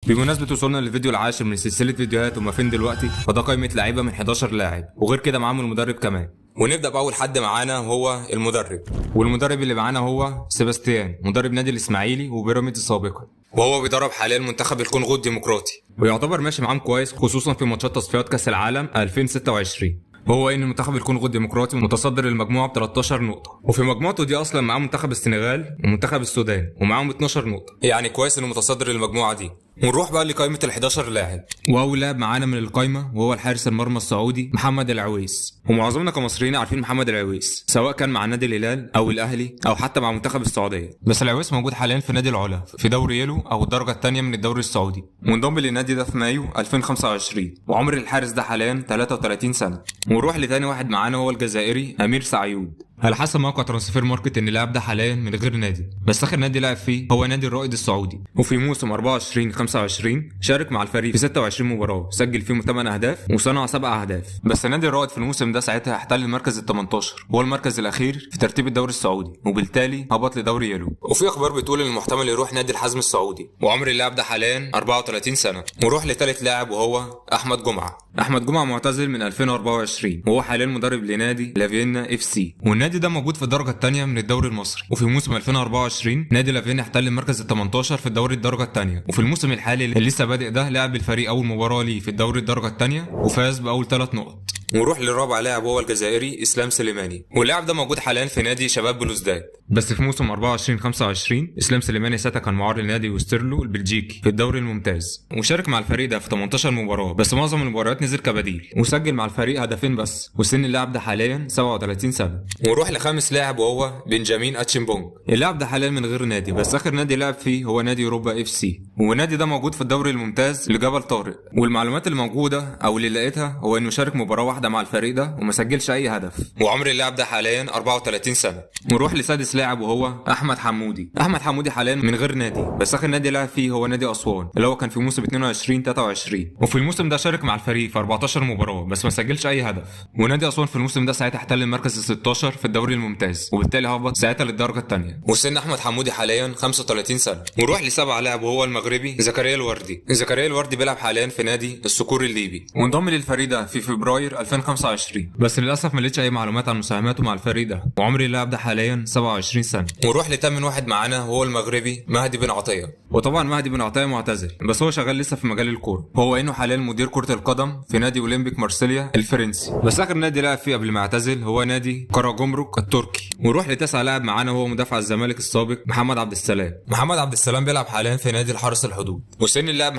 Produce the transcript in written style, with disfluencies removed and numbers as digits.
بمناسبة وصولنا للفيديو العاشر من سلسلة فيديوهات وما فين دلوقتي، فده قائمة لعيبة من 11 لاعب، وغير كده معاهم المدرب كمان. ونبدأ بأول حد معانا وهو المدرب، والمدرب اللي معانا هو سيباستيان، مدرب نادي الإسماعيلي وبيراميدز سابقا، وهو بيدرب حاليا منتخب الكونغو الديمقراطي، ويعتبر ماشي معاهم كويس خصوصا في ماتشات تصفيات كأس العالم 2026. وهو ان منتخب الكونغو الديمقراطي متصدر المجموعه ب 13 نقطه، وفي مجموعته دي اصلا معاه منتخب السنغال ومنتخب السودان ومعاهم 12 نقطه، يعني كويس انه متصدر المجموعه دي. ونروح بقى لقائمه ال11 لاعب، واول لاعب معانا من القائمه وهو الحارس المرمى السعودي محمد العويس. ومعظمنا كمصريين عارفين محمد العويس سواء كان مع نادي الهلال او الاهلي او حتى مع منتخب السعوديه، بس العويس موجود حاليا في نادي العلا في دوري يلو او الدرجه الثانيه من الدوري السعودي، وانضم للنادي ده في مايو 2025. وعمر الحارس ده حاليا 33 سنه. ونروح لتاني واحد معانا هو الجزائري امير سعيود. على حسب موقع ترانسفير ماركت ان اللاعب ده حاليا من غير نادي، بس اخر نادي لعب فيه هو نادي الرائد السعودي، وفي موسم 24-25 شارك مع الفريق في 26 مباراه، سجل فيهم 8 اهداف وصنع 7 اهداف. بس نادي الرائد في الموسم ده ساعتها احتل المركز ال18 وهو المركز الاخير في ترتيب الدوري السعودي، وبالتالي هبط لدوري يلو. وفي اخبار بتقول ان المحتمل يروح نادي الحزم السعودي، وعمر اللاعب ده حاليا 34 سنه. ونروح لثالث لاعب وهو احمد جمعه. احمد جمعه معتزل من 2024 وهو حاليا مدرب لنادي لافينا اف سي، والنادي ده موجود في الدرجه الثانيه من الدوري المصري. وفي موسم 2024 نادي لافينا احتل المركز ال18 في الدوري الدرجه الثانيه، وفي الموسم الحالي اللي لسه بادئ ده لعب الفريق اول مباراه ليه في الدوري الدرجه الثانيه وفاز باول 3 نقط. ونروح للرابع لاعب وهو الجزائري اسلام سليماني، واللاعب ده موجود حاليا في نادي شباب بلوزداد. بس في موسم 24-25 اسلام سليماني ساعتها كان معار لنادي وستيرلو البلجيكي في الدوري الممتاز، وشارك مع الفريق ده في 18 مباراه، بس معظم المباريات نزل كبديل، وسجل مع الفريق هدفين بس. وسن اللاعب ده حاليا 37 سنه. ونروح لخامس لاعب وهو بنجامين اتشيمبونج. اللاعب ده حاليا من غير نادي، بس اخر نادي لعب فيه هو نادي اوروبا اف سي، والنادي ده موجود في الدوري الممتاز لجبل طارق. والمعلومات اللي موجوده او اللي لقيتها هو انه شارك مباراه واحده مع الفريق ده وما سجلش اي هدف. وعمر اللاعب ده حاليا 34 سنه. ونروح لسادس لاعب وهو احمد حمودي. احمد حمودي حاليا من غير نادي، بس اخر نادي لعب فيه هو نادي اسوان اللي هو كان في موسم 22-23، وفي الموسم ده شارك مع الفريق في 14 مباراه بس ما سجلش اي هدف. ونادي اسوان في الموسم ده ساعتها احتل المركز ال16 في الدوري الممتاز، وبالتالي هبط ساعتها للدرجه الثانيه. وسن احمد حمودي حاليا 35 سنه. ونروح لسبع لاعب وهو المغربي زكريا الوردي. زكريا الوردي بيلعب حاليا في نادي الصقور الليبي، وانضم للفريق ده في فبراير 2025، بس للاسف ما لقيتش اي معلومات عن مساهماته مع الفريق ده. وعمر اللاعب ده حاليا 27 سنه. ونروح لتامن واحد معانا وهو المغربي مهدي بن عطيه. وطبعا مهدي بن عطيه معتزل، بس هو شغال لسه في مجال الكوره، وهو انه حاليا مدير كره القدم في نادي اولمبيك مارسيليا الفرنسي، بس اخر نادي لعب فيه قبل ما يعتزل هو نادي قراجمرك التركي. ونروح لتاسع لاعب معانا وهو مدافع الزمالك السابق محمد عبد السلام. محمد عبد السلام بيلعب حاليا في نادي الحرس الحدود، وسن اللاعب